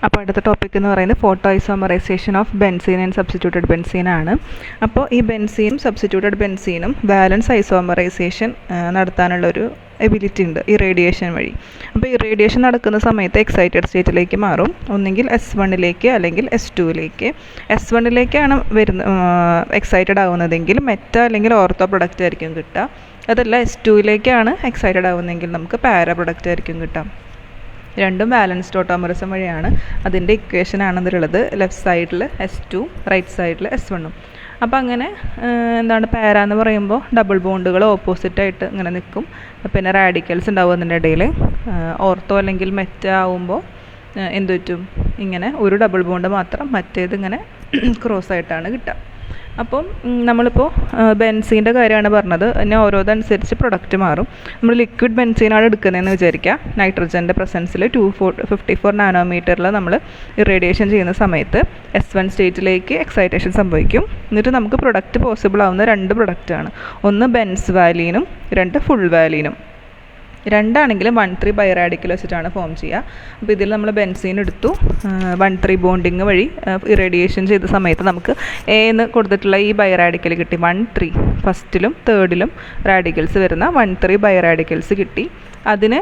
അപ്പോൾ അടുത്ത ടോപ്പിക് എന്ന് പറയുന്നത് photo isomerisation of benzene and substituted benzene ആണ്. അപ്പോൾ ഈ ബെൻസീനും സബ്സ്റ്റിറ്റ്യൂട്ടഡ് ബെൻസീനും വാലൻസ് ഐസോമറൈസേഷൻ നടത്താനുള്ളൊരു എബിലിറ്റി ഉണ്ട് ഈ റേഡിയേഷൻ വഴി. അപ്പോൾ ഈ റേഡിയേഷൻ നടക്കുന്ന സമയത്ത് എക്സൈറ്റഡ് സ്റ്റേറ്റിലേക്ക് മാറും, ഒന്നെങ്കിൽ S1ലേക്ക് അല്ലെങ്കിൽ S2ലേക്ക്. S1ലേക്കാണ് എക്സൈറ്റഡ് ആവുന്നതെങ്കിൽ മെറ്റ അല്ലെങ്കിൽ ഓർത്തോ പ്രൊഡക്റ്റ് ആയിരിക്കും കിട്ടുക. അതല്ല S2ലേക്കാണ് എക്സൈറ്റഡ് ആവുന്നതെങ്കിൽ നമുക്ക് പാര പ്രൊഡക്റ്റ് ആയിരിക്കും കിട്ടുക. രണ്ടും ബാലൻസ്ഡ് ഓട്ടോമറിസം വഴിയാണ്. അതിൻ്റെ ഇക്വേഷൻ ആണ് ഇതിലുള്ളത്. ലെഫ്റ്റ് സൈഡിൽ S2, റൈറ്റ് സൈഡിൽ S1. അപ്പോൾ അങ്ങനെ എന്താണ് പാര എന്ന് പറയുമ്പോൾ ഡബിൾ ബോണ്ടുകൾ ഓപ്പോസിറ്റായിട്ട് ഇങ്ങനെ നിൽക്കും. പിന്നെ റാഡിക്കൽസ് ഉണ്ടാവും അതിൻ്റെ ഇടയിൽ. ഓർത്തോ അല്ലെങ്കിൽ മെറ്റ ആവുമ്പോൾ എന്ത് പറ്റും, ഇങ്ങനെ ഒരു ഡബിൾ ബോണ്ട് മാത്രം, മറ്റേത് ഇങ്ങനെ ക്രോസ് ആയിട്ടാണ് കിട്ടുക. അപ്പം നമ്മളിപ്പോൾ ബെൻസീൻ്റെ കാര്യമാണ് പറഞ്ഞത്. പിന്നെ ഓരോതനുസരിച്ച് പ്രൊഡക്റ്റ് മാറും. നമ്മൾ ലിക്വിഡ് ബെൻസീനാണ് എടുക്കുന്നതെന്ന് വിചാരിക്കുക. നൈട്രജൻ്റെ പ്രസൻസിൽ 254 നാനോമീറ്ററിൽ നമ്മൾ ഇറേഡിയേഷൻ ചെയ്യുന്ന സമയത്ത് S1 സ്റ്റേറ്റിലേക്ക് എക്സൈറ്റേഷൻ സംഭവിക്കും. എന്നിട്ട് നമുക്ക് പ്രൊഡക്റ്റ് പോസിബിൾ ആവുന്ന 2 പ്രൊഡക്റ്റാണ്. ഒന്ന് ബെൻസ് വാലീനും 2 ഫുൾ വാലീനും. രണ്ടാണെങ്കിലും 1,3 ബൈറാഡിക്കൽ വെച്ചിട്ടാണ് ഫോം ചെയ്യുക. അപ്പോൾ ഇതിൽ നമ്മൾ ബെൻസീൻ എടുത്തു, 1,3 ബോണ്ടിങ് വഴി ഇറേഡിയേഷൻ ചെയ്ത സമയത്ത് നമുക്ക് എന്ന് കൊടുത്തിട്ടുള്ള ഈ ബൈറാഡിക്കൽ കിട്ടി. 1,3 ഫസ്റ്റിലും തേർഡിലും റാഡിക്കൽസ് വരുന്ന 1,3 ബൈറാഡിക്കൽസ് കിട്ടി. അതിന്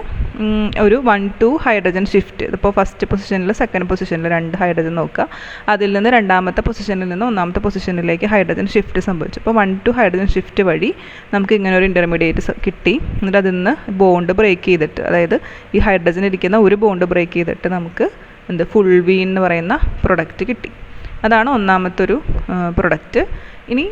ഒരു 1,2 ഹൈഡ്രജൻ ഷിഫ്റ്റ്. ഇപ്പോൾ ഫസ്റ്റ് പൊസിഷനിൽ സെക്കൻഡ് പൊസിഷനിൽ 2 ഹൈഡ്രജൻ നോക്കുക. അതിൽ നിന്ന് രണ്ടാമത്തെ പൊസിഷനിൽ നിന്ന് ഒന്നാമത്തെ പൊസിഷനിലേക്ക് ഹൈഡ്രജൻ ഷിഫ്റ്റ് സംഭവിച്ചു. അപ്പോൾ 1,2 ഹൈഡ്രജൻ ഷിഫ്റ്റ് വഴി നമുക്ക് ഇങ്ങനെ ഒരു ഇൻ്റർമീഡിയറ്റ് കിട്ടി. എന്നിട്ട് അതിൽ നിന്ന് ബോണ്ട് ബ്രേക്ക് ചെയ്തിട്ട്, അതായത് ഈ ഹൈഡ്രജൻ ഇരിക്കുന്ന ഒരു ബോണ്ട് ബ്രേക്ക് ചെയ്തിട്ട് നമുക്ക് ഫുൾ വീൻ എന്ന് പറയുന്ന പ്രൊഡക്റ്റ് കിട്ടി. അതാണ് ഒന്നാമത്തെ ഒരു പ്രൊഡക്റ്റ്. ഇനി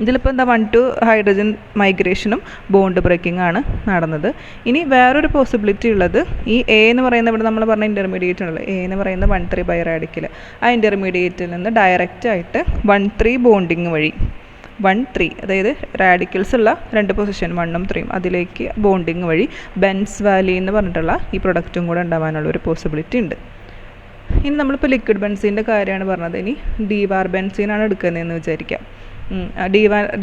ഇതിലിപ്പോൾ 1,2 ഹൈഡ്രജൻ മൈഗ്രേഷനും ബോണ്ട് ബ്രേക്കിംഗ് ആണ് നടന്നത്. ഇനി വേറൊരു പോസിബിലിറ്റി ഉള്ളത്, ഈ എ എന്ന് പറയുന്ന ഇവിടെ നമ്മൾ പറഞ്ഞ ഇൻ്റർമീഡിയറ്റ് ഉള്ളത്, എ എന്ന് പറയുന്ന 1,3 ബൈറാഡിക്കൽ, ആ ഇൻ്റർമീഡിയറ്റിൽ നിന്ന് ഡയറക്റ്റായിട്ട് 1,3 ബോണ്ടിങ് വഴി 1,3, അതായത് റാഡിക്കൽസ് ഉള്ള 2 പൊസിഷൻ 1ഉം 3ഉം അതിലേക്ക് ബോണ്ടിങ് വഴി ബെൻസ് വാലി എന്ന് പറഞ്ഞിട്ടുള്ള ഈ പ്രൊഡക്റ്റും കൂടെ ഉണ്ടാവാനുള്ള ഒരു പോസിബിലിറ്റി ഉണ്ട്. ഇനി നമ്മളിപ്പോൾ ലിക്വിഡ് ബെൻസീൻ്റെ കാര്യമാണ് പറഞ്ഞത്. ഇനി ഡീവാർ ബെൻസീനാണ് എടുക്കുന്നതെന്ന് വിചാരിക്കാം.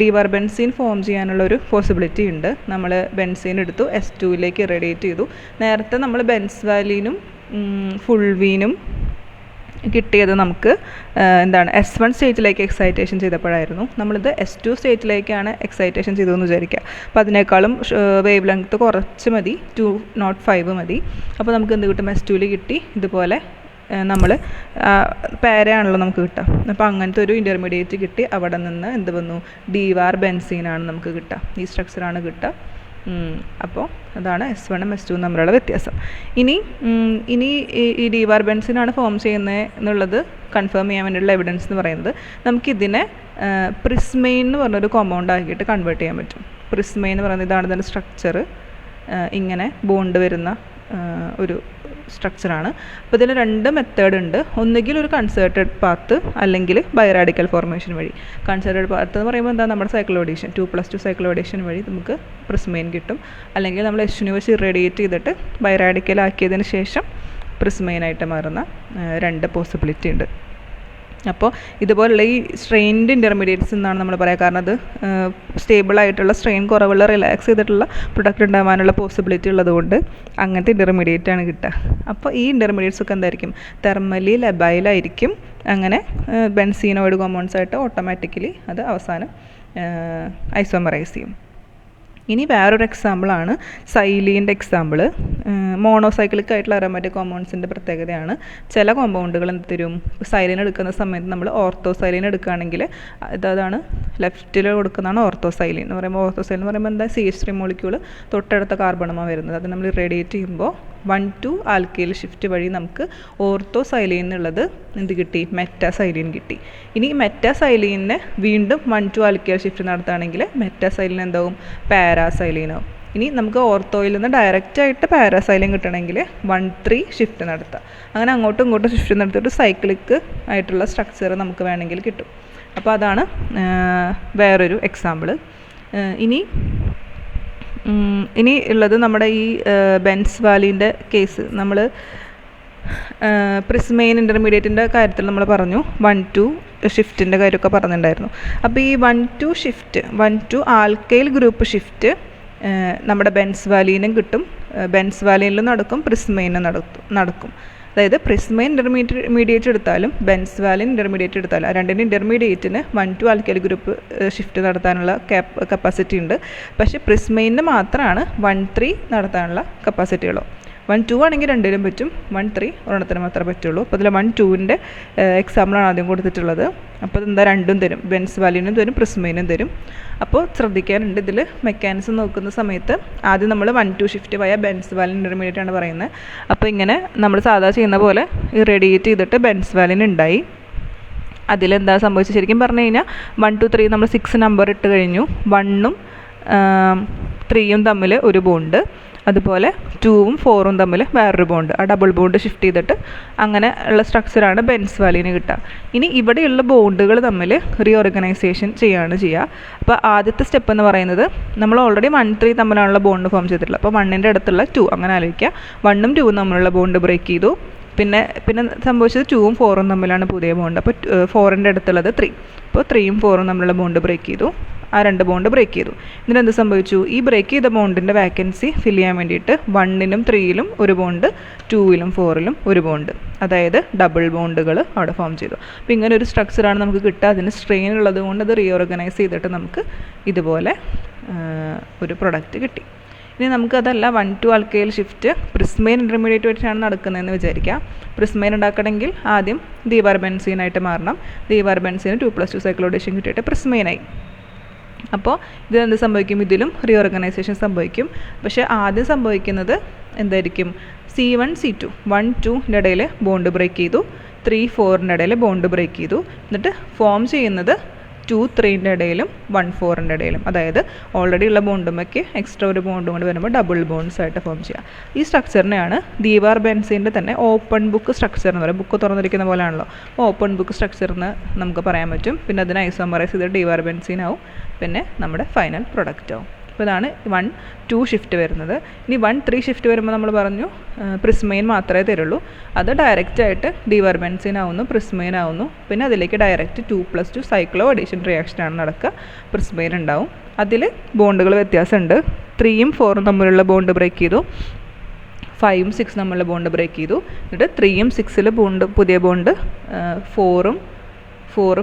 ഡീവാർ ബെൻസീൻ ഫോം ചെയ്യാനുള്ളൊരു പോസിബിലിറ്റി ഉണ്ട്. നമ്മൾ ബെൻസീൻ എടുത്തു, S2ലേക്ക് ഇറേഡിയേറ്റ് ചെയ്തു. നേരത്തെ നമ്മൾ ബെൻസ് വാലീനും ഫുൾ വീനും കിട്ടിയത് നമുക്ക് S1 സ്റ്റേറ്റിലേക്ക് എക്സൈറ്റേഷൻ ചെയ്തപ്പോഴായിരുന്നു. നമ്മളിത് S2 സ്റ്റേറ്റിലേക്കാണ് എക്സൈറ്റേഷൻ ചെയ്തതെന്ന് വിചാരിക്കുക. അപ്പോൾ അതിനേക്കാളും വേവ് ലെങ്ത്ത് കുറച്ച് മതി, 205 മതി. അപ്പോൾ നമുക്ക് എന്ത് കിട്ടും, S2ൽ കിട്ടി. ഇതുപോലെ നമ്മൾ പാരയാണല്ലോ നമുക്ക് കിട്ടുക. അപ്പോൾ അങ്ങനത്തെ ഒരു ഇൻ്റർമീഡിയറ്റ് കിട്ടി. അവിടെ നിന്ന് എന്ത് വന്നു, ഡീവാർ ബെൻസീനാണ് നമുക്ക് കിട്ടുക. ഈ സ്ട്രക്ചറാണ് കിട്ടുക. അപ്പോൾ അതാണ് S1ഉം S2ഉം തമ്മിലുള്ള വ്യത്യാസം. ഇനി ഈ ഡീവാർ ബെൻസീനാണ് ഫോം ചെയ്യുന്നത് എന്നുള്ളത് കൺഫേം ചെയ്യാൻ വേണ്ടിയുള്ള എവിഡൻസ് എന്ന് പറയുന്നത്, നമുക്കിതിനെ പ്രിസ്മെയിൻ എന്ന് പറഞ്ഞൊരു കോമ്പൗണ്ട് ആക്കിയിട്ട് കൺവേർട്ട് ചെയ്യാൻ പറ്റും. പ്രിസ്മെയിൻ എന്ന് പറയുന്നത് ഇതാണ് ഇതിൻ്റെ സ്ട്രക്ചർ. ഇങ്ങനെ ബോണ്ട് വരുന്ന ഒരു സ്ട്രക്ചറാണ്. അപ്പോൾ ഇതിൽ 2 മെത്തേഡ് ഉണ്ട്. ഒന്നുകിൽ ഒരു കൺസേർട്ടഡ് പാത്ത് അല്ലെങ്കിൽ ബൈറാഡിക്കൽ ഫോർമേഷൻ വഴി. കൺസേർട്ടഡ് പാത്ത് എന്ന് പറയുമ്പോൾ എന്താ, നമ്മുടെ സൈക്ലോഡേഷൻ 2+2 സൈക്ലോഡേഷൻ വഴി നമുക്ക് പ്രിസ്മെയിൻ കിട്ടും. അല്ലെങ്കിൽ നമ്മൾ S2 വെച്ച് ഇറേഡിയേറ്റ് ചെയ്തിട്ട് ബൈറാഡിക്കൽ ആക്കിയതിന് ശേഷം പ്രിസ്മെയിനായിട്ട് മാറുന്ന 2 പോസിബിലിറ്റി ഉണ്ട്. അപ്പോൾ ഇതുപോലുള്ള ഈ സ്ട്രെയിൻഡ് ഇൻ്റർമീഡിയറ്റ്സ് എന്നാണ് നമ്മൾ പറയുക. കാരണം അത് സ്റ്റേബിളായിട്ടുള്ള സ്ട്രെയിൻ കുറവുള്ള റിലാക്സ് ചെയ്തിട്ടുള്ള പ്രൊഡക്റ്റ് ഉണ്ടാകാനുള്ള പോസിബിലിറ്റി ഉള്ളതുകൊണ്ട് അങ്ങനത്തെ ഇൻ്റർമീഡിയറ്റ് ആണ് കിട്ടുക. അപ്പോൾ ഈ ഇൻ്റർമീഡിയറ്റ്സ് ഒക്കെ എന്തായിരിക്കും, തെർമലി ലബൈലായിരിക്കും. അങ്ങനെ ബെൻസീനോയിഡ് കോമ്പൗണ്ട്സ് ആയിട്ട് ഓട്ടോമാറ്റിക്കലി അത് അവസാനം ഐസോമറൈസ് ചെയ്യും. ഇനി വേറൊരു എക്സാമ്പിളാണ് സൈലീൻ്റെ എക്സാമ്പിൾ. മോണോസൈക്ലിക് ആയിട്ടുള്ള അരോമാറ്റിക് കോമ്പൗണ്ട്സിൻ്റെ പ്രത്യേകതയാണ്, ചില കോമ്പൗണ്ടുകൾ എന്ത് തരും, സൈലീൻ എടുക്കുന്ന സമയത്ത് നമ്മൾ ഓർത്തോസൈലീൻ എടുക്കുകയാണെങ്കിൽ അതാണ് ലെഫ്റ്റിൽ കൊടുക്കുന്നതാണ് ഓർത്തോസൈലീൻ എന്ന് പറയുമ്പോൾ. ഓർത്തോസൈലീൻ എന്ന് പറയുമ്പോൾ എന്താ, CH3 മോളിക്യൂൾ തൊട്ടടുത്ത കാർബണമാണ് വരുന്നത്. അത് നമ്മൾ റേഡിയേറ്റ് ചെയ്യുമ്പോൾ 1,2 ആൽക്കൈൽ ഷിഫ്റ്റ് വഴി നമുക്ക് ഓർത്തോസൈലീൻ എന്നുള്ളത് എന്ത് കിട്ടി, മെറ്റാസൈലീൻ കിട്ടി. ഇനി മെറ്റാസൈലീനെ വീണ്ടും 1,2 ആൽക്കൈൽ ഷിഫ്റ്റ് നടത്തുകയാണെങ്കിൽ മെറ്റാസൈലീൻ എന്താവും, പാരാസൈലീനാവും. ഇനി നമുക്ക് ഓർത്തോയിൽ നിന്ന് ഡയറക്റ്റായിട്ട് പാരാസൈലീൻ കിട്ടണമെങ്കിൽ 1,3 ഷിഫ്റ്റ് നടത്താം. അങ്ങനെ അങ്ങോട്ടും ഇങ്ങോട്ടും ഷിഫ്റ്റ് നടത്തിയിട്ട് സൈക്ലിക് ആയിട്ടുള്ള സ്ട്രക്ചർ നമുക്ക് വേണമെങ്കിൽ കിട്ടും. അപ്പോൾ അതാണ് വേറൊരു എക്സാമ്പിൾ. ഇനി ഉള്ളത് നമ്മുടെ ഈ ബെൻസ് വാലീൻ്റെ കേസ്. നമ്മൾ പ്രിസ്മെയിൻ ഇൻ്റർമീഡിയറ്റിൻ്റെ കാര്യത്തിൽ നമ്മൾ പറഞ്ഞു 1,2 ഷിഫ്റ്റിൻ്റെ കാര്യമൊക്കെ പറഞ്ഞിട്ടുണ്ടായിരുന്നു. അപ്പോൾ ഈ 1,2 ഷിഫ്റ്റ് 1,2 ആൽക്കൈൽ ഗ്രൂപ്പ് ഷിഫ്റ്റ് നമ്മുടെ ബെൻസ് വാലീനും കിട്ടും. ബെൻസ് വാലീനിലും നടക്കും, പ്രിസ്മെയിനും നടക്കും. അതായത് പ്രിസ്മൈൻ ഇൻ്റർമീഡിയറ്റ് എടുത്താലും ബെൻസ്വാലിൻ ഇൻ്റർമീഡിയറ്റ് എടുത്താലും ആ രണ്ടിൻ്റെ ഇൻ്റർമീഡിയറ്റിന് 1,2 ആൽക്കൈൽ ഗ്രൂപ്പ് ഷിഫ്റ്റ് നടത്താനുള്ള കപ്പാസിറ്റി ഉണ്ട്. പക്ഷേ പ്രിസ്മൈനിന് മാത്രമാണ് 1,3 നടത്താനുള്ള കപ്പാസിറ്റി ഉള്ളൂ. 1,2 ആണെങ്കിൽ രണ്ടിലും പറ്റും, 1,3 ഒരെണ്ണത്തിന് മാത്രമേ പറ്റുള്ളൂ. അപ്പോൾ ഇതിൽ 1,2ൻ്റെ എക്സാമ്പിളാണ് ആദ്യം കൊടുത്തിട്ടുള്ളത്. അപ്പോൾ ഇതെന്താ രണ്ടും തരും, ബെൻസ്വാലിനും തരും പ്രിസ്മൈനും തരും. അപ്പോൾ ശ്രദ്ധിക്കാനുണ്ട്, ഇതിൽ മെക്കാനിസം നോക്കുന്ന സമയത്ത് ആദ്യം നമ്മൾ 1,2 ഷിഫ്റ്റ് വയ ബെൻസ്വാലിൻ ഇൻ്റർമീഡിയറ്റ് ആണ് പറയുന്നത്. അപ്പോൾ ഇങ്ങനെ നമ്മൾ സാധാ ചെയ്യുന്ന പോലെ റേഡിയേറ്റ് ചെയ്തിട്ട് ബെൻസ്വാലിൻ ഉണ്ടായി. അതിലെന്താ സംഭവിച്ചത് ശരിക്കും പറഞ്ഞു കഴിഞ്ഞാൽ 1, 2, 3 നമ്മൾ 6 നമ്പർ ഇട്ട് കഴിഞ്ഞു. 1ഉം 3യും തമ്മിൽ ഒരു ബോണ്ട്, അതുപോലെ 2ഉം 4ഉം തമ്മിൽ വേറൊരു ബോണ്ട്, ആ ഡബിൾ ബോണ്ട് ഷിഫ്റ്റ് ചെയ്തിട്ട് അങ്ങനെ ഉള്ള സ്ട്രക്ചറാണ് ബെൻസ്വാലിന് കിട്ടുക. ഇനി ഇവിടെയുള്ള ബോണ്ടുകൾ തമ്മിൽ റീഓർഗനൈസേഷൻ ചെയ്യുക. അപ്പോൾ ആദ്യത്തെ സ്റ്റെപ്പ് എന്ന് പറയുന്നത് നമ്മൾ ഓൾറെഡി 1, 3 തമ്മിലാണുള്ള ബോണ്ട് ഫോം ചെയ്തിട്ടുള്ളത്. അപ്പോൾ 1ൻ്റെ അടുത്തുള്ള 2 അങ്ങനെ ആലോചിക്കുക. 1ഉം 2ഉം തമ്മിലുള്ള ബോണ്ട് ബ്രേക്ക് ചെയ്തു. പിന്നെ സംഭവിച്ചത് 2ഉം 4ഉം തമ്മിലാണ് പുതിയ ബോണ്ട്. അപ്പോൾ 4ൻ്റെ അടുത്തുള്ളത് 3. അപ്പോൾ 3ഉം 4ഉം തമ്മിലുള്ള ബോണ്ട് ബ്രേക്ക് ചെയ്തു. ആ 2 ബോണ്ട് ബ്രേക്ക് ചെയ്തു. ഇതിനെന്ത് സംഭവിച്ചു, ഈ ബ്രേക്ക് ചെയ്ത ബോണ്ടിൻ്റെ വാക്കൻസി ഫിൽ ചെയ്യാൻ വേണ്ടിയിട്ട് 1നും 3ലും ഒരു ബോണ്ട്, 2ലും 4ലും ഒരു ബോണ്ട്, അതായത് ഡബിൾ ബോണ്ടുകൾ അവിടെ ഫോം ചെയ്തു. അപ്പോൾ ഇങ്ങനെ ഒരു സ്ട്രക്ചറാണ് നമുക്ക് കിട്ടുക. അതിന് സ്ട്രെയിൻ ഉള്ളത് കൊണ്ട് അത് റീഓർഗനൈസ് ചെയ്തിട്ട് നമുക്ക് ഇതുപോലെ ഒരു പ്രൊഡക്റ്റ് കിട്ടി. ഇനി നമുക്കതല്ല 1,2 ആൽക്കൈൽ ഷിഫ്റ്റ് പ്രിസ്മൈൻ ഇൻ്റർമീഡിയറ്റ് വെച്ചാണ് നടക്കുന്നതെന്ന് വിചാരിക്കാം. പ്രിസ്മൈൻ ഉണ്ടാക്കണമെങ്കിൽ ആദ്യം ദീവാർബെൻസീനായിട്ട് മാറണം. ദീവാർബെൻസീന് 2+2 സൈക്ലോഡേഷൻ കിട്ടിയിട്ട് പ്രിസ്മൈനായി. അപ്പോൾ ഇതിലെന്ത് സംഭവിക്കും, ഇതിലും റീഓർഗനൈസേഷൻ സംഭവിക്കും. പക്ഷേ ആദ്യം സംഭവിക്കുന്നത് എന്തായിരിക്കും, C1 C2 1 2ൻ്റെ ഇടയിൽ ബോണ്ട് ബ്രേക്ക് ചെയ്തു, 3 4ൻ്റെ ഇടയിൽ ബോണ്ട് ബ്രേക്ക് ചെയ്തു. എന്നിട്ട് ഫോം ചെയ്യുന്നത് 2 3ൻ്റെ ഇടയിലും 1 4ൻ്റെ ഇടയിലും, അതായത് ഓൾറെഡി ഉള്ള ബോണ്ടുമൊക്കെ എക്സ്ട്രാ ഒരു ബോണ്ടും കൊണ്ട് വരുമ്പോൾ ഡബിൾ ബോണ്ട്സ് ആയിട്ട് ഫോം ചെയ്യുക. ഈ സ്ട്രക്ചറിനെയാണ് ദീവാർബെൻസീൻ്റെ തന്നെ ഓപ്പൺ ബുക്ക് സ്ട്രക്ചർ എന്ന് പറയുന്നത്. ബുക്ക് തുറന്നിരിക്കുന്ന പോലെയാണല്ലോ, ഓപ്പൺ ബുക്ക് സ്ട്രക്ചർ എന്ന് നമുക്ക് പറയാൻ പറ്റും. പിന്നെ അതിന് ഐസോമറൈസ് ചെയ്ത് ദീവാർബെൻസീൻ ആവും, പിന്നെ നമ്മുടെ ഫൈനൽ പ്രൊഡക്റ്റ് ആവും. അപ്പോൾ ഇതാണ് 1 2 ഷിഫ്റ്റ് വരുന്നത്. ഇനി 1 3 ഷിഫ്റ്റ് വരുമ്പോൾ നമ്മൾ പറഞ്ഞു പ്രിസ്മൈൻ മാത്രമേ തരുള്ളൂ. അത് ഡയറക്റ്റായിട്ട് ദീവാർബെൻസീൻ ആവുന്നു, പ്രിസ്മൈൻ ആവുന്നു. പിന്നെ അതിലേക്ക് ഡയറക്റ്റ് 2+2 സൈക്ലോ അഡീഷൻ റിയാക്ഷനാണ് നടക്കുക, പ്രിസ്മൈൻ ഉണ്ടാവും. അതിൽ ബോണ്ടുകൾ വ്യത്യാസമുണ്ട്. 3യും 4ഉം തമ്മിലുള്ള ബോണ്ട് ബ്രേക്ക് ചെയ്തു, 5ഉം 6 തമ്മിലുള്ള ബോണ്ട് ബ്രേക്ക് ചെയ്തു. എന്നിട്ട് 3യും 6ൽ ബോണ്ട് പുതിയ ബോണ്ട്, 4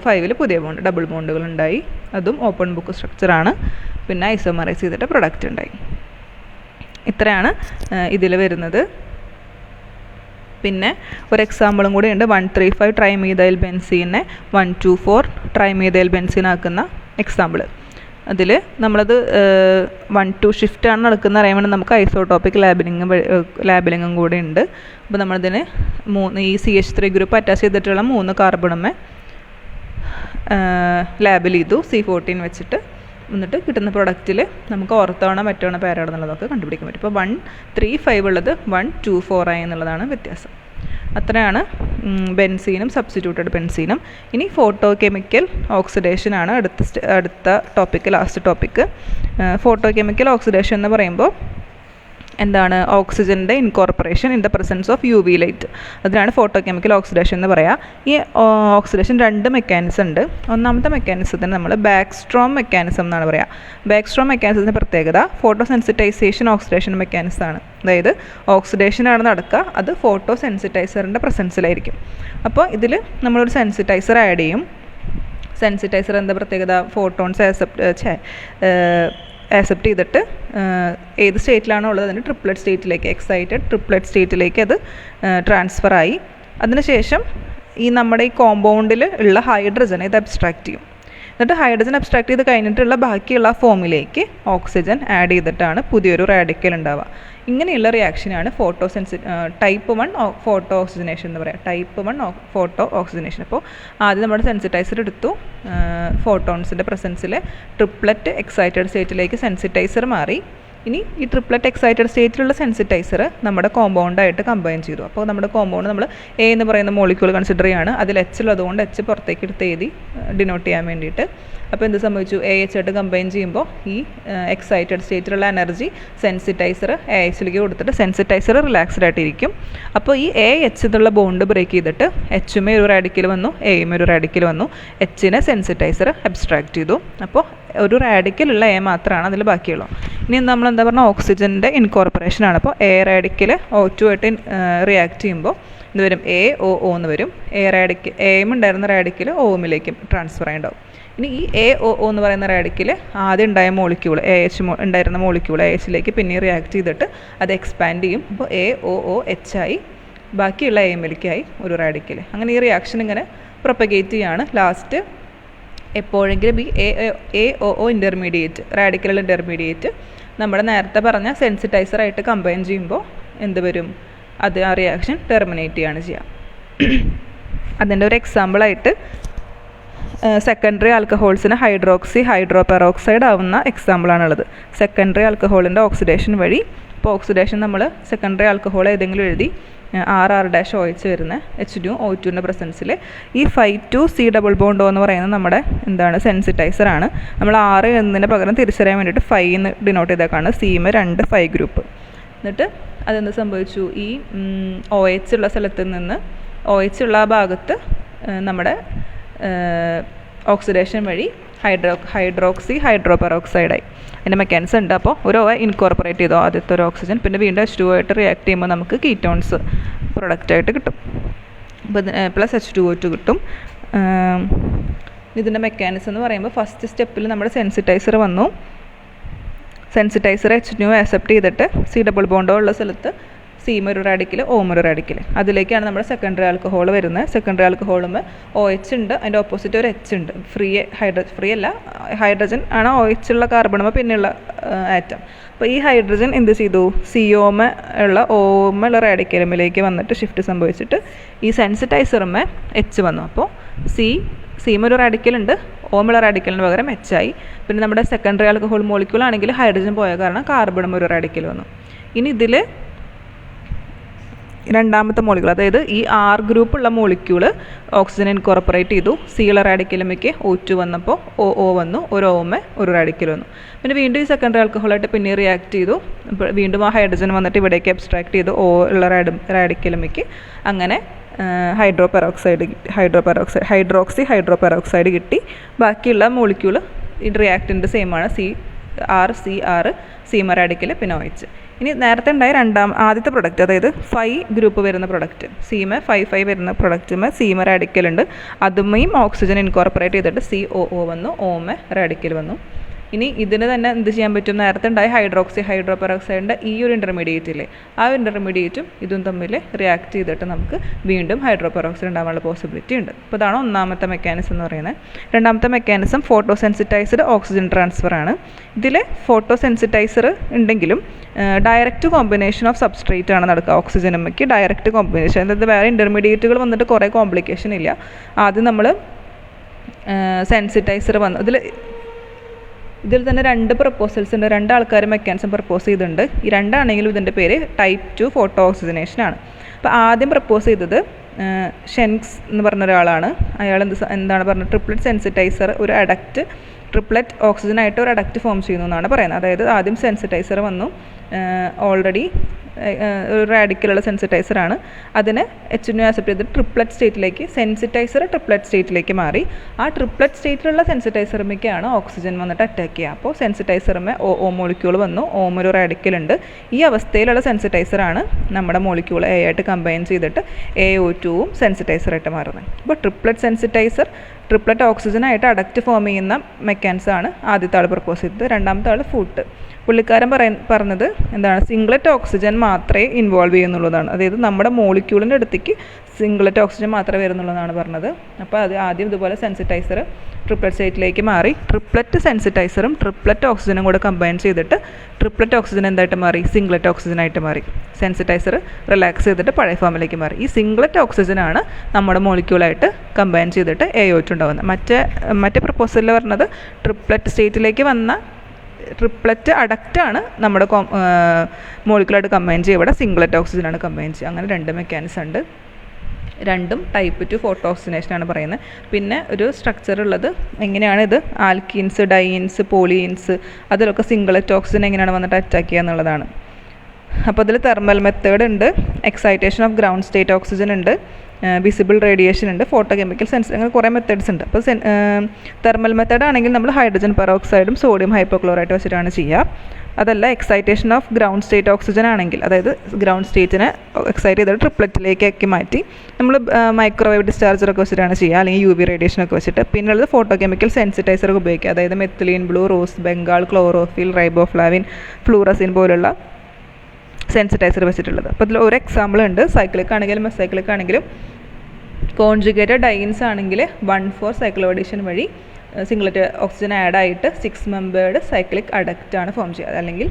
5ൽ പുതിയ ബോണ്ട്, ഡബിൾ ബോണ്ടുകൾ ഉണ്ടായി. അതും ഓപ്പൺ ബുക്ക് സ്ട്രക്ചറാണ്. പിന്നെ ഐസോമറൈസ് ചെയ്തിട്ട് പ്രൊഡക്റ്റ് ഉണ്ടായി. ഇത്രയാണ് ഇതിൽ വരുന്നത്. പിന്നെ ഒരു എക്സാമ്പിളും കൂടി ഉണ്ട്. 135 ട്രൈമീഥൈൽ ബെൻസീനെ 124 ട്രൈമീഥൈൽ ബെൻസീൻ ആക്കുന്ന എക്സാമ്പിൾ. അതിൽ നമ്മളത് 1 2 ഷിഫ്റ്റാണ് നടക്കുന്നത് അറിയാൻ നമുക്ക് ഐസോടോപ്പിക് ലാബിലിങ്ങും കൂടി ഉണ്ട്. അപ്പോൾ നമ്മളിതിന് ഈ CH3 ഗ്രൂപ്പ് അറ്റാച്ച് ചെയ്തിട്ടുള്ള 3 കാർബണുമേ ലാബിൽ ചെയ്തു C14 വെച്ചിട്ട്. എന്നിട്ട് കിട്ടുന്ന പ്രൊഡക്റ്റിൽ നമുക്ക് ഓർത്താണോ മറ്റാണോ പേരാണെന്നുള്ളതൊക്കെ കണ്ടുപിടിക്കാൻ പറ്റും. ഇപ്പോൾ 135 ഉള്ളത് 124 ആയി എന്നുള്ളതാണ് വ്യത്യാസം. അത്രയാണ് ബെൻസീനും സബ്സ്റ്റിറ്റ്യൂട്ടഡ് ബെൻസീനും. ഇനി ഫോട്ടോ കെമിക്കൽ ഓക്സിഡേഷനാണ് അടുത്ത topic, last topic. Photo chemical oxidation എന്ന് പറയുമ്പോൾ എന്താണ്, ഓക്സിജൻ്റെ incorporation in the presence of UV light, അതിനാണ് ഫോട്ടോ കെമിക്കൽ ഓക്സിഡേഷൻ എന്ന് പറയുക. ഈ ഓക്സിഡേഷൻ 2 മെക്കാനിസം ഉണ്ട്. ഒന്നാമത്തെ മെക്കാനിസത്തിന് നമ്മൾ ബാക്ക്സ്ട്രോം മെക്കാനിസം എന്നാണ് പറയുക. ബാക്ക്സ്ട്രോം മെക്കാനിസത്തിൻ്റെ പ്രത്യേകത ഫോട്ടോ സെൻസിറ്റൈസേഷൻ ഓക്സിഡേഷൻ മെക്കാനിസമാണ്. അതായത് ഓക്സിഡേഷനാണ് നടക്കുക, അത് ഫോട്ടോ സെൻസിറ്റൈസറിൻ്റെ പ്രസൻസിലായിരിക്കും. അപ്പോൾ ഇതിൽ നമ്മളൊരു സെൻസിറ്റൈസർ ആഡ് ചെയ്യും. സെൻസിറ്റൈസർ എന്താ പ്രത്യേകത, ഫോട്ടോൺസ് ആക്സെപ്റ്റ് ചെയ്തിട്ട് ഏത് സ്റ്റേറ്റിലാണോ ഉള്ളത് അതിന് ട്രിപ്ലറ്റ് സ്റ്റേറ്റിലേക്ക്, എക്സൈറ്റഡ് ട്രിപ്ലറ്റ് സ്റ്റേറ്റിലേക്ക് അത് ട്രാൻസ്ഫർ ആയി. അതിനുശേഷം ഈ നമ്മുടെ ഈ കോമ്പൗണ്ടിൽ ഉള്ള ഹൈഡ്രജനെ ഇത് അബ്സ്ട്രാക്റ്റ് ചെയ്യും. എന്നിട്ട് ഹൈഡ്രജൻ അബ്സ്ട്രാക്ട് ചെയ്ത് കഴിഞ്ഞിട്ടുള്ള ബാക്കിയുള്ള ഫോമിലേക്ക് ഓക്സിജൻ ആഡ് ചെയ്തിട്ടാണ് പുതിയൊരു റാഡിക്കൽ ഉണ്ടാവുക. ഇങ്ങനെയുള്ള റിയാക്ഷനാണ് ടൈപ്പ് 1 ഫോട്ടോ ഓക്സിജനേഷൻ എന്ന് പറയാം. Type 1 photo oxygenation. അപ്പോൾ ആദ്യം നമ്മുടെ സെൻസിറ്റൈസർ എടുത്തു, ഫോട്ടോൺസിൻ്റെ പ്രസൻസിൽ ട്രിപ്ലറ്റ് എക്സൈറ്റഡ് സ്റ്റേറ്റിലേക്ക് സെൻസിറ്റൈസർ മാറി. ഇനി ഈ ട്രിപ്ലറ്റ് എക്സൈറ്റഡ് സ്റ്റേറ്റിലുള്ള സെൻസിറ്റൈസർ നമ്മുടെ കോമ്പൗണ്ടായിട്ട് കമ്പൈൻ ചെയ്തു. അപ്പോൾ നമ്മുടെ കോമ്പൗണ്ട് നമ്മൾ A എന്ന് പറയുന്ന മോളിക്യൂൾ കൺസിഡർ ചെയ്യുകയാണ്. അതിൽ H ഉള്ളതുകൊണ്ട് H പുറത്തേക്ക് എടുത്ത് എഴുതി ഡിനോട്ട് ചെയ്യാൻ വേണ്ടിയിട്ട്. അപ്പോൾ എന്ത് സംഭവിച്ചു, AH ആയിട്ട് കമ്പൈൻ ചെയ്യുമ്പോൾ ഈ എക്സൈറ്റഡ് സ്റ്റേറ്റിലുള്ള എനർജി സെൻസിറ്റൈസർ AHലേക്ക് കൊടുത്തിട്ട് സെൻസിറ്റൈസർ റിലാക്സ്ഡ് ആയിട്ടിരിക്കും. അപ്പോൾ ഈ AH എന്നുള്ള ബോണ്ട് ബ്രേക്ക് ചെയ്തിട്ട് H-മേ ഒരു റാഡിക്കൽ വന്നു, A-മേ ഒരു റാഡിക്കൽ വന്നു. H-നെ സെൻസിറ്റൈസർ അബ്സ്ട്രാക്ട് ചെയ്തു. അപ്പോൾ ഒരു റാഡിക്കലുള്ള A മാത്രമാണ് അതിൽ ബാക്കിയുള്ളൂ. ഇനി നമ്മൾ എന്താ പറഞ്ഞാൽ ഓക്സിജൻ്റെ ഇൻകോർപ്പറേഷനാണ്. അപ്പോൾ A റാഡിക്കൽ O2 ആയിട്ട് റിയാക്ട് ചെയ്യുമ്പോൾ ഇത് വരും AOO എന്ന് വരും. A-M ഉണ്ടായിരുന്ന റാഡിക്കൽ OM-ലേക്കും ട്രാൻസ്ഫർ ആയിട്ടുണ്ടാവും. ഇനി ഈ AOO എന്ന് പറയുന്ന റാഡിക്കൽ ആദ്യം ഉണ്ടായ മോളിക്യൂൾ AH ഉണ്ടായിരുന്ന മോളിക്യൂൾ AH-ലേക്ക് പിന്നെ റിയാക്ട് ചെയ്തിട്ട് അത് എക്സ്പാൻഡ് ചെയ്യും. അപ്പോൾ AOOH ആയി ബാക്കിയുള്ള AM-ലേക്കായി ഒരു റാഡിക്കൽ. അങ്ങനെ ഈ റിയാക്ഷൻ ഇങ്ങനെ പ്രൊപ്പഗേറ്റ് ചെയ്യാണ്. ലാസ്റ്റ് എപ്പോഴെങ്കിലും ഈ AOO ഇൻ്റർമീഡിയറ്റ് റാഡിക്കൽ ഇൻ്റർമീഡിയറ്റ് നമ്മുടെ നേരത്തെ പറഞ്ഞ സെൻസിറ്റൈസറായിട്ട് കമ്പൈൻ ചെയ്യുമ്പോൾ എന്ത് വരും, അത് ആ റിയാക്ഷൻ ടെർമിനേറ്റ് ചെയ്യാണ് ചെയ്യുക. അതിൻ്റെ ഒരു എക്സാമ്പിളായിട്ട് സെക്കൻഡറി ആൽക്കഹോൾസിന് ഹൈഡ്രോപെറോക്സൈഡ് ആവുന്ന എക്സാമ്പിളാണുള്ളത്. സെക്കൻഡറി ആൽക്കഹോളിൻ്റെ ഓക്സിഡേഷൻ വഴി, ഇപ്പോൾ ഓക്സിഡേഷൻ നമ്മൾ സെക്കൻഡറി ആൽക്കഹോൾ ഏതെങ്കിലും എഴുതി RR-OH വരുന്ന H2O2ൻ്റെ പ്രസൻസിൽ ഈ 5,2C ഡബിൾ ബോണ്ട് എന്ന് പറയുന്നത് നമ്മുടെ എന്താണ് സെൻസിറ്റൈസറാണ്. നമ്മൾ 6 എന്നതിന് പകരം തിരിച്ചറിയാൻ വേണ്ടിയിട്ട് 5 എന്ന് ഡിനോട്ട് ചെയ്തേക്കാണ്. C-മേ 2 5 ഗ്രൂപ്പ്. എന്നിട്ട് അതെന്ത് സംഭവിച്ചു, ഈ OH ഉള്ള സ്ഥലത്ത് നിന്ന് OH ഉള്ള ആ ഭാഗത്ത് നമ്മുടെ ഓക്സിഡേഷൻ വഴി ഹൈഡ്രോപെറോക്സൈഡായി. അതിൻ്റെ മെക്കാനിസം ഉണ്ട്. അപ്പോൾ ഒരു ഇൻകോർപ്പറേറ്റ് ചെയ്തോ ആദ്യത്തെ ഒരു ഓക്സിജൻ, പിന്നെ വീണ്ടും H2O ആയിട്ട് റിയാക്ട് ചെയ്യുമ്പോൾ നമുക്ക് കീറ്റോൺസ് പ്രൊഡക്റ്റായിട്ട് കിട്ടും. അപ്പോൾ പ്ലസ് H2O2 കിട്ടും. ഇതിൻ്റെ മെക്കാനിസം എന്ന് പറയുമ്പോൾ ഫസ്റ്റ് സ്റ്റെപ്പിൽ നമ്മുടെ സെൻസിറ്റൈസർ വന്നു. സെൻസിറ്റൈസർ H2O ആക്സെപ്റ്റ് ചെയ്തിട്ട് C ഡബിൾ ബോണ്ടോ ഉള്ള സ്ഥലത്ത് C-മേ ഒരു റാഡിക്കൽ, O-മേ ഒരു റാഡിക്കൽ. അതിലേക്കാണ് നമ്മുടെ സെക്കൻഡറി ആൽക്കഹോൾ വരുന്നത്. സെക്കൻഡറി ആൽക്കഹോളും OH ഉണ്ട്, അതിൻ്റെ ഓപ്പോസിറ്റ് ഒരു H ഉണ്ട്. ഫ്രീ അല്ല, ഹൈഡ്രജൻ ആണ് OH ഉള്ള കാർബണുമേ പിന്നെയുള്ള ആറ്റം. അപ്പോൾ ഈ ഹൈഡ്രജൻ എന്ത് ചെയ്തു, CO-മേ ഉള്ള O-മേ ഉള്ള റാഡിക്കലുമിലേക്ക് വന്നിട്ട് ഷിഫ്റ്റ് സംഭവിച്ചിട്ട് ഈ സെൻസിറ്റൈസറുമേ H വന്നു. അപ്പോൾ C-മേ ഒരു റാഡിക്കൽ ഉണ്ട്, O-മേ ഉള്ള റാഡിക്കലിന് പകരം H ആയി. പിന്നെ നമ്മുടെ സെക്കൻഡറി ആൽക്കഹോൾ മോളിക്യൂൾ ആണെങ്കിൽ ഹൈഡ്രജൻ പോയ കാരണം കാർബണും ഒരു റാഡിക്കൽ വന്നു. ഇനി ഇതിൽ രണ്ടാമത്തെ മോളിക്യൂൾ, അതായത് ഈ R ഗ്രൂപ്പുള്ള മോളിക്യൂൾ ഓക്സിജൻ ഇൻകോർപ്പറേറ്റ് ചെയ്തു. C-യുള്ള റാഡിക്കലുമേക്ക് O2 വന്നപ്പോൾ OO വന്നു, ഒരു O-മേ ഒരു റാഡിക്കൽ വന്നു. പിന്നെ വീണ്ടും ഈ സെക്കൻഡറി ആൽക്കഹോളായിട്ട് പിന്നെ റിയാക്ട് ചെയ്തു. വീണ്ടും ആ ഹൈഡ്രജൻ വന്നിട്ട് ഇവിടേക്ക് അബ്സ്ട്രാക്ട് ചെയ്തു O ഉള്ള റാഡിക്കലുമേക്ക്. അങ്ങനെ ഹൈഡ്രോപെറോക്സൈഡ് കിട്ടി. ബാക്കിയുള്ള മോളിക്യൂൾ ഈ റിയാക്റ്റിൻ്റെ സെയിമാണ്. CR C-മേ റാഡിക്കൽ പിന്നെ OH. ഇനി നേരത്തെ ഉണ്ടായ ആദ്യത്തെ പ്രൊഡക്റ്റ്, അതായത് 5 ഗ്രൂപ്പ് വരുന്ന പ്രൊഡക്റ്റ്, C-മേ 5 വരുന്ന പ്രൊഡക്റ്റുമേ C-മേ റാഡിക്കൽ ഉണ്ട്. അതുമേയും ഓക്സിജൻ ഇൻകോർപ്പറേറ്റ് ചെയ്തിട്ട് COO വന്നു, O-മേ റാഡിക്കൽ വന്നു. ഇനി ഇതിന് തന്നെ എന്ത് ചെയ്യാൻ പറ്റും, നേരത്തെ ഉണ്ടായ ഹൈഡ്രോപെറോക്സൈഡിൻ്റെ ഈ ഒരു ഇൻ്റർമീഡിയറ്റ് ഇല്ലേ, ആ ഇൻ്റർമീഡിയറ്റും ഇതും തമ്മിൽ റിയാക്ട് ചെയ്തിട്ട് നമുക്ക് വീണ്ടും ഹൈഡ്രോപെറോക്സൈഡ് ഉണ്ടാകാനുള്ള പോസിബിലിറ്റി ഉണ്ട്. അപ്പോൾ ഇതാണ് ഒന്നാമത്തെ മെക്കാനിസം എന്ന് പറയുന്നത്. രണ്ടാമത്തെ മെക്കാനിസം ഫോട്ടോസെൻസിറ്റൈസ്ഡ് ഓക്സിജൻ ട്രാൻസ്ഫർ ആണ്. ഇതിൽ ഫോട്ടോസെൻസിറ്റൈസർ ഉണ്ടെങ്കിലും ഡയറക്റ്റ് കോമ്പിനേഷൻ ഓഫ് സബ്സ്ട്രേറ്റ് ആണ് നടക്കുക. ഓക്സിജനുമേക്ക് ഡയറക്റ്റ് കോമ്പിനേഷൻ, അതായത് വേറെ ഇൻ്റർമീഡിയറ്റുകൾ വന്നിട്ട് കുറേ കോംപ്ലിക്കേഷൻ ഇല്ല. ആദ്യം നമ്മൾ സെൻസിറ്റൈസർ വന്നു. ഇതിൽ തന്നെ 2 പ്രപ്പോസൽസ് ഉണ്ട്. 2 ആൾക്കാർ മെക്കാനിസം പ്രപ്പോസ് ചെയ്തിട്ടുണ്ട്. ഈ രണ്ടാണെങ്കിലും ഇതിൻ്റെ പേര് ടൈപ്പ് 2 ഫോട്ടോ ഓക്സിജനേഷൻ ആണ്. അപ്പോൾ ആദ്യം പ്രപ്പോസ് ചെയ്തത് ഷെൻക്സ് എന്ന് പറഞ്ഞ ഒരാളാണ്. അയാൾ എന്താണ് പറഞ്ഞത്, ട്രിപ്ലറ്റ് സെൻസിറ്റൈസർ ഒരു അഡക്റ്റ്, ട്രിപ്ലറ്റ് ഓക്സിജനായിട്ട് ഒരു അഡക്റ്റ് ഫോം ചെയ്യുന്നു എന്നാണ് പറയുന്നത്. അതായത് ആദ്യം സെൻസിറ്റൈസർ വന്നു, ഓൾറെഡി ഒരു റാഡിക്കലുള്ള സെൻസിറ്റൈസറാണ്. അതിന് H2O ആക്സെപ്റ്റ് ചെയ്ത് ട്രിപ്ലറ്റ് സ്റ്റേറ്റിലേക്ക്, സെൻസിറ്റൈസർ ട്രിപ്ലറ്റ് സ്റ്റേറ്റിലേക്ക് മാറി. ആ ട്രിപ്ലറ്റ് സ്റ്റേറ്റിലുള്ള സെൻസിറ്റൈസറുമേക്കാണ് ഓക്സിജൻ വന്നിട്ട് അറ്റാക്ക് ചെയ്യുക. അപ്പോൾ സെൻസിറ്റൈസറുമേ O മോളിക്യൂൾ വന്നു, O-മേ ഒരു റാഡിക്കൽ ഉണ്ട്. ഈ അവസ്ഥയിലുള്ള സെൻസിറ്റൈസറാണ് നമ്മുടെ മോളിക്യൂൾ A ആയിട്ട് കമ്പൈൻ ചെയ്തിട്ട് AO2ഉം സെൻസിറ്റൈസറായിട്ട് മാറുന്നത്. അപ്പോൾ ട്രിപ്ലറ്റ് സെൻസിറ്റൈസർ ട്രിപ്ലറ്റ് ഓക്സിജനായിട്ട് അഡക്റ്റ് ഫോം ചെയ്യുന്ന മെക്കാനിസമാണ് ആദ്യത്തെ ആൾ പ്രപ്പോസ് ചെയ്തത്. രണ്ടാമത്തെ ആൾ ഫൂട്ട്. പുള്ളിക്കാരൻ പറഞ്ഞത് എന്താണ്, സിംഗ്ലറ്റ് ഓക്സിജൻ മാത്രമേ ഇൻവോൾവ് ചെയ്യുന്നുള്ളതാണ്. അതായത് നമ്മുടെ മോളിക്യൂളിൻ്റെ അടുത്തേക്ക് സിംഗ്ലറ്റ് ഓക്സിജൻ മാത്രമേ വരുന്നുള്ളതാണ് പറഞ്ഞത്. അപ്പോൾ അത് ആദ്യം ഇതുപോലെ സെൻസിറ്റൈസർ ട്രിപ്ലറ്റ് സ്റ്റേറ്റിലേക്ക് മാറി. ട്രിപ്ലറ്റ് സെൻസിറ്റൈസറും ട്രിപ്ലറ്റ് ഓക്സിജനും കൂടെ കമ്പൈൻ ചെയ്തിട്ട് ട്രിപ്ലറ്റ് ഓക്സിജൻ എന്തായിട്ട് മാറി, സിംഗ്ലറ്റ് ഓക്സിജനായിട്ട് മാറി. സെൻസിറ്റൈസർ റിലാക്സ് ചെയ്തിട്ട് പഴയ ഫോമിലേക്ക് മാറി. ഈ സിംഗ്ലറ്റ് ഓക്സിജനാണ് നമ്മുടെ മോളിക്യൂളായിട്ട് കമ്പൈൻ ചെയ്തിട്ട് AO2 ഉണ്ടാകുന്നത്. മറ്റേ പ്രപ്പോസലിൽ പറഞ്ഞത് ട്രിപ്ലറ്റ് സ്റ്റേറ്റിലേക്ക് വന്ന ട്രിപ്ലറ്റ് അഡക്റ്റാണ് നമ്മുടെ മോളിക്യൂളായിട്ട് കമ്പൈൻ ചെയ്യുക. ഇവിടെ സിംഗ്ലറ്റ് ഓക്സിജനാണ് കമ്പൈൻ ചെയ്യുക. അങ്ങനെ 2 മെക്കാനിസം ഉണ്ട്. രണ്ടും ടൈപ്പ് 2 ഫോട്ടോ ഓക്സിജനേഷനാണ് പറയുന്നത്. പിന്നെ ഒരു സ്ട്രക്ചർ ഉള്ളത് എങ്ങനെയാണ് ഇത് ആൽക്കീൻസ്, ഡൈൻസ്, പോളീൻസ് അതിലൊക്കെ സിംഗിളറ്റ് ഓക്സിജൻ എങ്ങനെയാണ് വന്നിട്ട് അറ്റാക്ക് ചെയ്യുക എന്നുള്ളതാണ്. അപ്പോൾ അതിൽ തെർമൽ മെത്തേഡ് ഉണ്ട്, excitation of ground state oxygen ഉണ്ട്, വിസിബിൾ റേഡിയേഷൻ ഉണ്ട്, ഫോട്ടോ കെമിക്കൽ സെൻസ്, അങ്ങനെ കുറേ മെത്തേഡ്സ് ഉണ്ട്. അപ്പോൾ തെർമൽ മെത്തേഡ് ആണെങ്കിൽ നമ്മൾ ഹൈഡ്രജൻ പെറോക്സൈഡും സോഡിയം ഹൈപ്പോക്ലോറൈറ്റ് വെച്ചിട്ടാണ് ചെയ്യുക. അതല്ല excitation of ground state oxygen ആണെങ്കിൽ, അതായത് ഗ്രൗണ്ട് സ്റ്റേറ്റിനെ എക്സൈറ്റ് ചെയ്തിട്ട് ട്രിപ്ലറ്റിലേക്കൊക്കെ മാറ്റി നമ്മൾ മൈക്രോവേവ് ഡിസ്ചാർജറൊക്കെ വെച്ചിട്ടാണ് ചെയ്യുക, അല്ലെങ്കിൽ UV റേഡിയേഷനൊക്കെ വെച്ചിട്ട്. പിന്നുള്ളത് ഫോട്ടോ കെമിക്കൽ സെൻസിറ്റൈസറൊക്കെ ഉപയോഗിക്കുക, അതായത് methylene blue, rose bengal, chlorophyll, riboflavin, fluorescein പോലുള്ള സെൻസിറ്റൈസർ വെച്ചിട്ടുള്ളത്. അപ്പോൾ ഇതിൽ ഒരു എക്സാമ്പിൾ ഉണ്ട്. സൈക്ലിക് ആണെങ്കിലും മെസൈക്ലിക് ആണെങ്കിലും കോൺജുഗേറ്റഡ് ഡൈൻസ് ആണെങ്കിൽ 1,4 സൈക്ലോഡിഷൻ വഴി സിംഗിളറ്റ് ഓക്സിജൻ ആഡ് ആയിട്ട് 6 മെമ്പേർഡ് സൈക്ലിക് അഡക്റ്റ് ആണ് ഫോം ചെയ്യുക. അല്ലെങ്കിൽ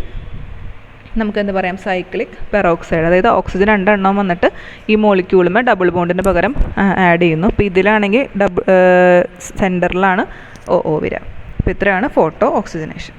നമുക്ക് എന്ത് പറയാം, സൈക്ലിക് പെറോക്സൈഡ്, അതായത് ഓക്സിജൻ 2 എണ്ണം വന്നിട്ട് ഈ മോളിക്യൂളുമേ ഡബിൾ ബോണ്ടിന് പകരം ആഡ് ചെയ്യുന്നു. അപ്പോൾ ഇതിലാണെങ്കിൽ സെൻറ്ററിലാണ് OO വരിക. അപ്പോൾ ഇത്രയാണ് ഫോട്ടോ ഓക്സിജനേഷൻ.